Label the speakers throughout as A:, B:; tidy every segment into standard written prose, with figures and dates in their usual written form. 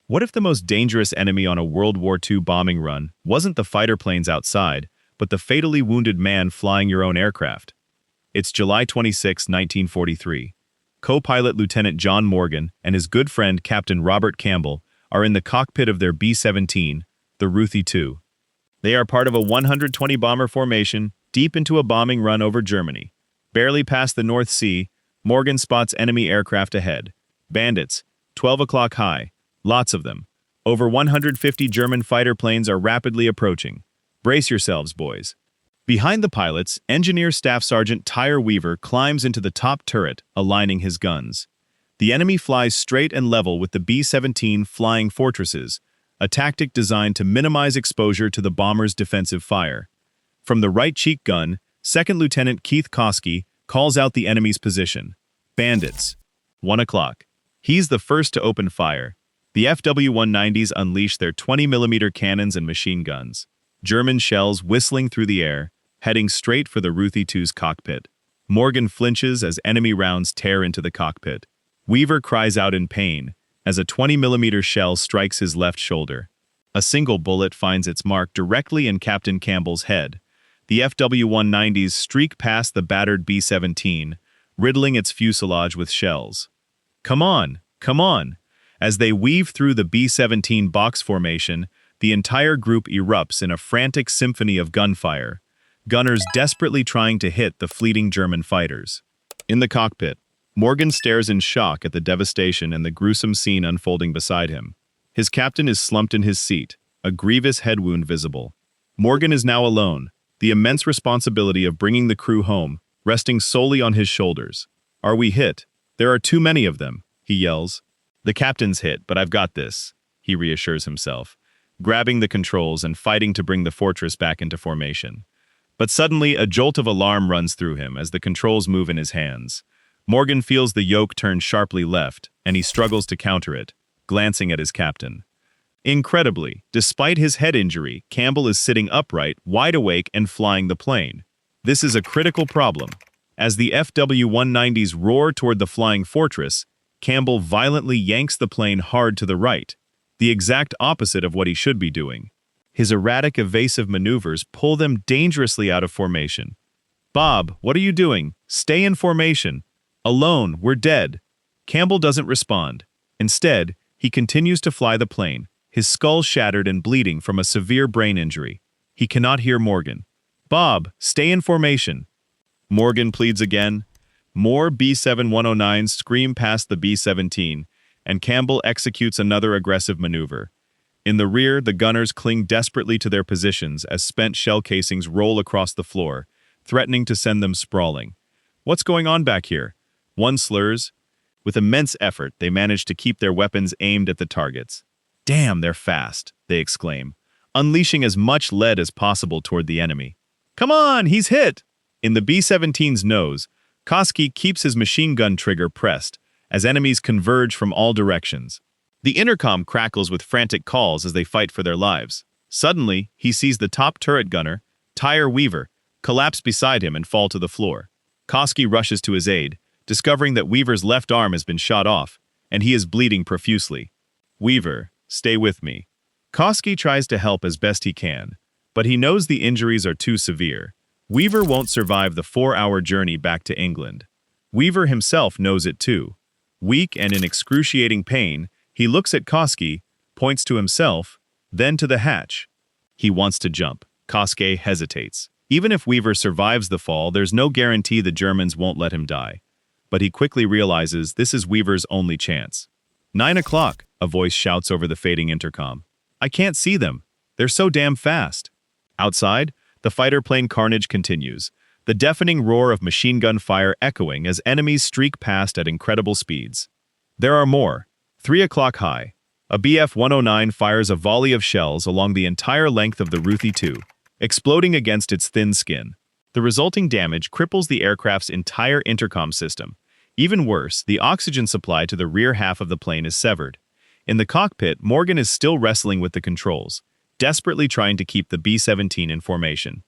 A: What if the most dangerous enemy on a World War II bombing run wasn't the fighter planes outside, but the fatally wounded man flying your own aircraft? It's July 26, 1943. Co-pilot Lieutenant John Morgan and his good friend Captain Robert Campbell are in the cockpit of their B-17, the WWII. They are part of a 120 bomber formation deep into a bombing run over Germany. Barely past the North Sea, Morgan spots enemy aircraft ahead. Bandits, 12 o'clock high. Lots of them. Over 150 German fighter planes are rapidly approaching. Brace yourselves, boys. Behind the pilots, Engineer Staff Sergeant Tyre Weaver climbs into the top turret, aligning his guns. The enemy flies straight and level with the B-17 flying fortresses, a tactic designed to minimize exposure to the bomber's defensive fire. From the right cheek gun, Second Lieutenant Keith Koski calls out the enemy's position. Bandits. 1 o'clock. He's the first to open fire. The FW-190s unleash their 20mm cannons and machine guns. German shells whistling through the air, heading straight for the WWII's cockpit. Morgan flinches as enemy rounds tear into the cockpit. Weaver cries out in pain as a 20mm shell strikes his left shoulder. A single bullet finds its mark directly in Captain Campbell's head. The FW-190s streak past the battered B-17, riddling its fuselage with shells. Come on, come on! As they weave through the B-17 box formation, the entire group erupts in a frantic symphony of gunfire, gunners desperately trying to hit the fleeting German fighters. In the cockpit, Morgan stares in shock at the devastation and the gruesome scene unfolding beside him. His captain is slumped in his seat, a grievous head wound visible. Morgan is now alone, the immense responsibility of bringing the crew home, resting solely on his shoulders. Are we hit? There are too many of them, he yells. The captain's hit, but I've got this, he reassures himself, grabbing the controls and fighting to bring the fortress back into formation. But suddenly, a jolt of alarm runs through him as the controls move in his hands. Morgan feels the yoke turn sharply left, and he struggles to counter it, glancing at his captain. Incredibly, despite his head injury, Campbell is sitting upright, wide awake, and flying the plane. This is a critical problem. As the FW-190s roar toward the flying fortress, Campbell violently yanks the plane hard to the right, the exact opposite of what he should be doing. His erratic, evasive maneuvers pull them dangerously out of formation. "Bob, what are you doing? Stay in formation. Alone, we're dead." Campbell doesn't respond. Instead, he continues to fly the plane, his skull shattered and bleeding from a severe brain injury. He cannot hear Morgan. "Bob, stay in formation." Morgan pleads again. More B-109s scream past the B-17, and Campbell executes another aggressive maneuver. In the rear, the gunners cling desperately to their positions as spent shell casings roll across the floor, threatening to send them sprawling. "What's going on back here?" One slurs. With immense effort, they manage to keep their weapons aimed at the targets. "Damn, they're fast," they exclaim, unleashing as much lead as possible toward the enemy. "Come on, he's hit!" In the B-17's nose, Koski keeps his machine gun trigger pressed as enemies converge from all directions. The intercom crackles with frantic calls as they fight for their lives. Suddenly, he sees the top turret gunner, Tyre Weaver, collapse beside him and fall to the floor. Koski rushes to his aid, discovering that Weaver's left arm has been shot off, and he is bleeding profusely. "Weaver, stay with me." Koski tries to help as best he can, but he knows the injuries are too severe. Weaver won't survive the 4-hour journey back to England. Weaver himself knows it too. Weak and in excruciating pain, he looks at Koski, points to himself, then to the hatch. He wants to jump. Koski hesitates. Even if Weaver survives the fall, there's no guarantee the Germans won't let him die. But he quickly realizes this is Weaver's only chance. 9 o'clock, a voice shouts over the fading intercom. "I can't see them. They're so damn fast." Outside, the fighter plane carnage continues, the deafening roar of machine gun fire echoing as enemies streak past at incredible speeds. There are more. 3 o'clock high. A Bf-109 fires a volley of shells along the entire length of the WWII, exploding against its thin skin. The resulting damage cripples the aircraft's entire intercom system. Even worse, the oxygen supply to the rear half of the plane is severed. In the cockpit, Morgan is still wrestling with the controls, desperately trying to keep the B-17 in formation.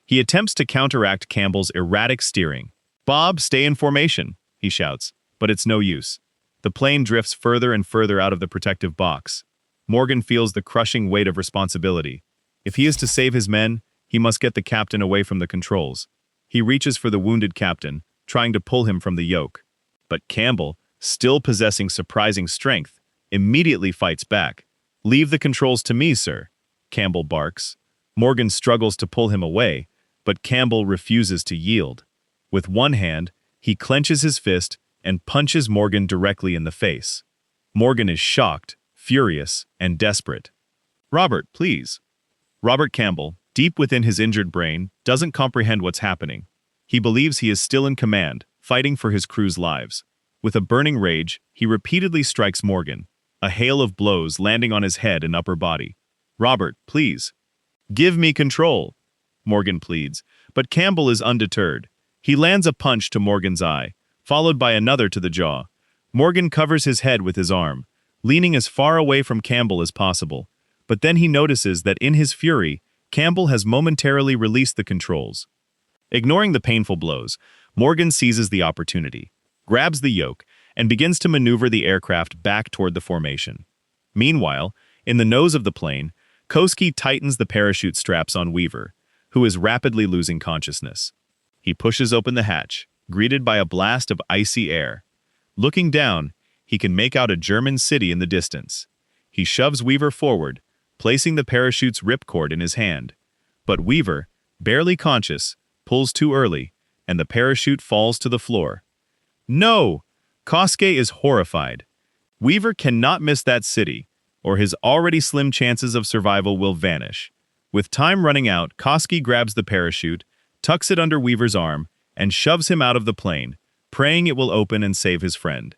A: He attempts to counteract Campbell's erratic steering. "Bob, stay in formation," he shouts, but it's no use. The plane drifts further and further out of the protective box. Morgan feels the crushing weight of responsibility. If he is to save his men, he must get the captain away from the controls. He reaches for the wounded captain, trying to pull him from the yoke. But Campbell, still possessing surprising strength, immediately fights back. "Leave the controls to me, sir," Campbell barks. Morgan struggles to pull him away, but Campbell refuses to yield. With one hand, he clenches his fist and punches Morgan directly in the face. Morgan is shocked, furious, and desperate. "Robert, please." Robert Campbell, deep within his injured brain, doesn't comprehend what's happening. He believes he is still in command, fighting for his crew's lives. With a burning rage, he repeatedly strikes Morgan, a hail of blows landing on his head and upper body. "Robert, please." "Give me control," Morgan pleads, but Campbell is undeterred. He lands a punch to Morgan's eye, followed by another to the jaw. Morgan covers his head with his arm, leaning as far away from Campbell as possible, but then he notices that in his fury, Campbell has momentarily released the controls. Ignoring the painful blows, Morgan seizes the opportunity, grabs the yoke, and begins to maneuver the aircraft back toward the formation. Meanwhile, in the nose of the plane, Koski tightens the parachute straps on Weaver, who is rapidly losing consciousness. He pushes open the hatch, greeted by a blast of icy air. Looking down, he can make out a German city in the distance. He shoves Weaver forward, placing the parachute's ripcord in his hand. But Weaver, barely conscious, pulls too early, and the parachute falls to the floor. No! Koski is horrified. Weaver cannot miss that city, or his already slim chances of survival will vanish. With time running out, Koski grabs the parachute, tucks it under Weaver's arm, and shoves him out of the plane, praying it will open and save his friend.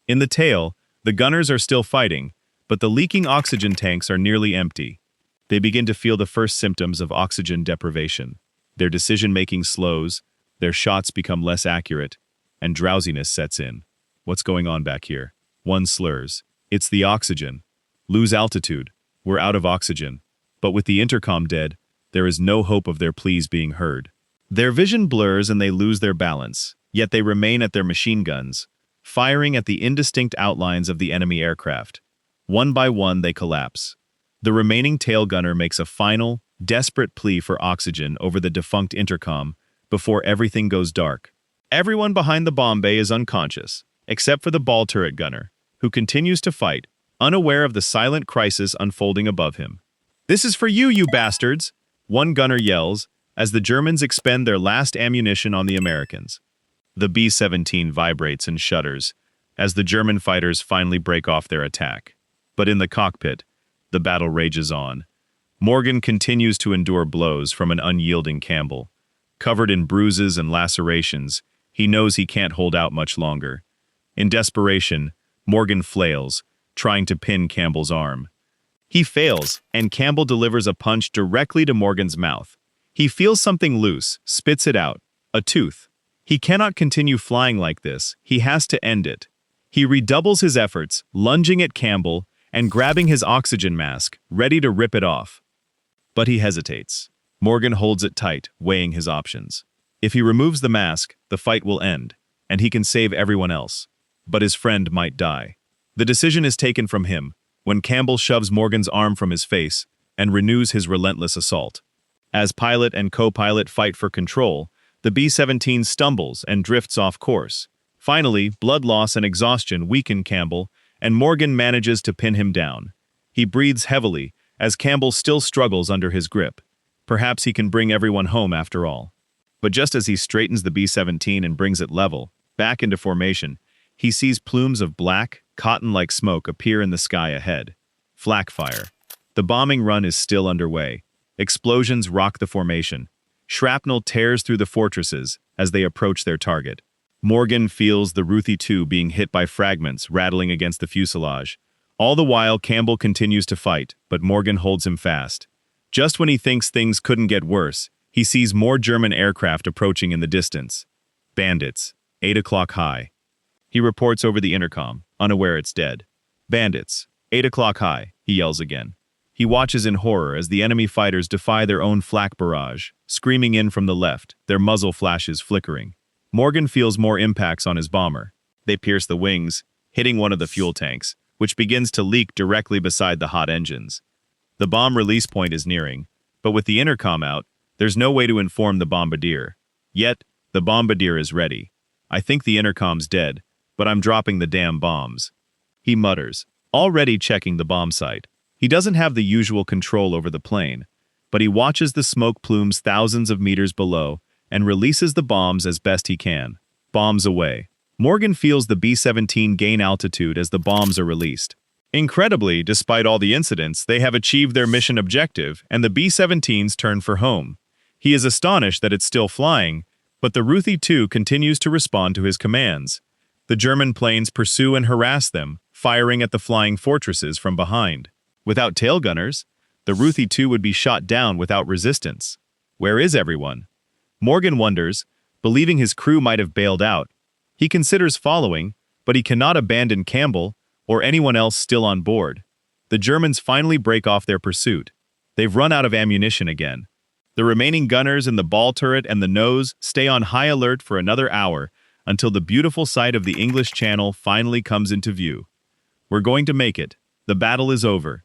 A: In the tail, the gunners are still fighting, but the leaking oxygen tanks are nearly empty. They begin to feel the first symptoms of oxygen deprivation. Their decision-making slows, their shots become less accurate, and drowsiness sets in. What's going on back here? One slurs. It's the oxygen. Lose altitude. We're out of oxygen. But with the intercom dead, there is no hope of their pleas being heard. Their vision blurs and they lose their balance, yet they remain at their machine guns, firing at the indistinct outlines of the enemy aircraft. One by one, they collapse. The remaining tail gunner makes a final, desperate plea for oxygen over the defunct intercom before everything goes dark. Everyone behind the bomb bay is unconscious, except for the ball turret gunner, who continues to fight, unaware of the silent crisis unfolding above him. "This is for you, you bastards!" one gunner yells, as the Germans expend their last ammunition on the Americans. The B-17 vibrates and shudders, as the German fighters finally break off their attack. But in the cockpit, the battle rages on. Morgan continues to endure blows from an unyielding Campbell. Covered in bruises and lacerations, he knows he can't hold out much longer. In desperation, Morgan flails, trying to pin Campbell's arm. He fails, and Campbell delivers a punch directly to Morgan's mouth. He feels something loose, spits it out, a tooth. He cannot continue flying like this, he has to end it. He redoubles his efforts, lunging at Campbell and grabbing his oxygen mask, ready to rip it off. But he hesitates. Morgan holds it tight, weighing his options. If he removes the mask, the fight will end, and he can save everyone else. But his friend might die. The decision is taken from him when Campbell shoves Morgan's arm from his face and renews his relentless assault. As pilot and co-pilot fight for control, the B-17 stumbles and drifts off course. Finally, blood loss and exhaustion weaken Campbell, and Morgan manages to pin him down. He breathes heavily, as Campbell still struggles under his grip. Perhaps he can bring everyone home after all. But just as he straightens the B-17 and brings it level, back into formation, he sees plumes of black, cotton-like smoke appear in the sky ahead. Flak fire. The bombing run is still underway. Explosions rock the formation. Shrapnel tears through the fortresses as they approach their target. Morgan feels the Ruthie II being hit by fragments rattling against the fuselage. All the while, Campbell continues to fight, but Morgan holds him fast. Just when he thinks things couldn't get worse, he sees more German aircraft approaching in the distance. Bandits, 8 o'clock high. He reports over the intercom, unaware it's dead. Bandits, 8 o'clock high, he yells again. He watches in horror as the enemy fighters defy their own flak barrage, screaming in from the left, their muzzle flashes flickering. Morgan feels more impacts on his bomber. They pierce the wings, hitting one of the fuel tanks, which begins to leak directly beside the hot engines. The bomb release point is nearing, but with the intercom out, there's no way to inform the bombardier. Yet, the bombardier is ready. I think the intercom's dead, but I'm dropping the damn bombs. He mutters, already checking the bomb site. He doesn't have the usual control over the plane, but he watches the smoke plumes thousands of meters below and releases the bombs as best he can. Bombs away. Morgan feels the B-17 gain altitude as the bombs are released. Incredibly, despite all the incidents, they have achieved their mission objective, and the B-17s turn for home. He is astonished that it's still flying, but the WWII continues to respond to his commands. The German planes pursue and harass them, firing at the flying fortresses from behind. Without tail gunners, the WWII would be shot down without resistance. Where is everyone? Morgan wonders, believing his crew might have bailed out. He considers following, but he cannot abandon Campbell or anyone else still on board. The Germans finally break off their pursuit. They've run out of ammunition again. The remaining gunners in the ball turret and the nose stay on high alert for another hour until the beautiful sight of the English Channel finally comes into view. We're going to make it. The battle is over.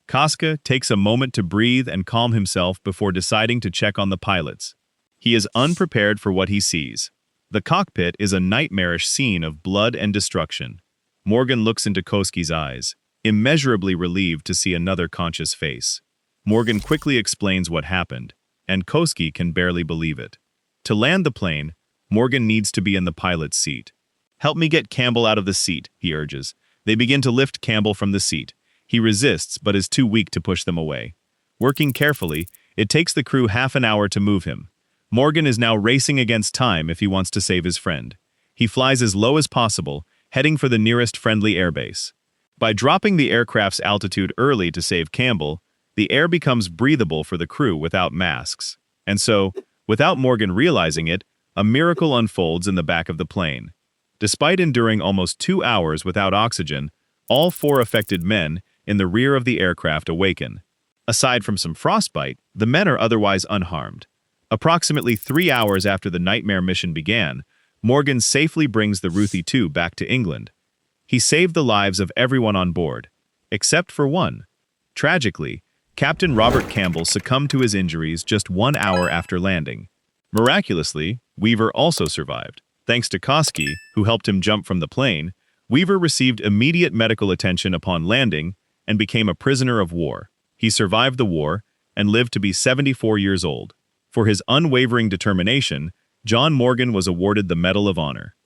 A: Casca takes a moment to breathe and calm himself before deciding to check on the pilots. He is unprepared for what he sees. The cockpit is a nightmarish scene of blood and destruction. Morgan looks into Koski's eyes, immeasurably relieved to see another conscious face. Morgan quickly explains what happened, and Koski can barely believe it. To land the plane, Morgan needs to be in the pilot's seat. "Help me get Campbell out of the seat," he urges. They begin to lift Campbell from the seat. He resists, but is too weak to push them away. Working carefully, it takes the crew half an hour to move him. Morgan is now racing against time if he wants to save his friend. He flies as low as possible, heading for the nearest friendly airbase. By dropping the aircraft's altitude early to save Campbell, the air becomes breathable for the crew without masks. And so, without Morgan realizing it, a miracle unfolds in the back of the plane. Despite enduring almost 2 hours without oxygen, all 4 affected men in the rear of the aircraft awaken. Aside from some frostbite, the men are otherwise unharmed. Approximately 3 hours after the nightmare mission began, Morgan safely brings the WWII back to England. He saved the lives of everyone on board, except for one. Tragically, Captain Robert Campbell succumbed to his injuries just 1 hour after landing. Miraculously, Weaver also survived. Thanks to Koski, who helped him jump from the plane, Weaver received immediate medical attention upon landing and became a prisoner of war. He survived the war and lived to be 74 years old. For his unwavering determination, John Morgan was awarded the Medal of Honor.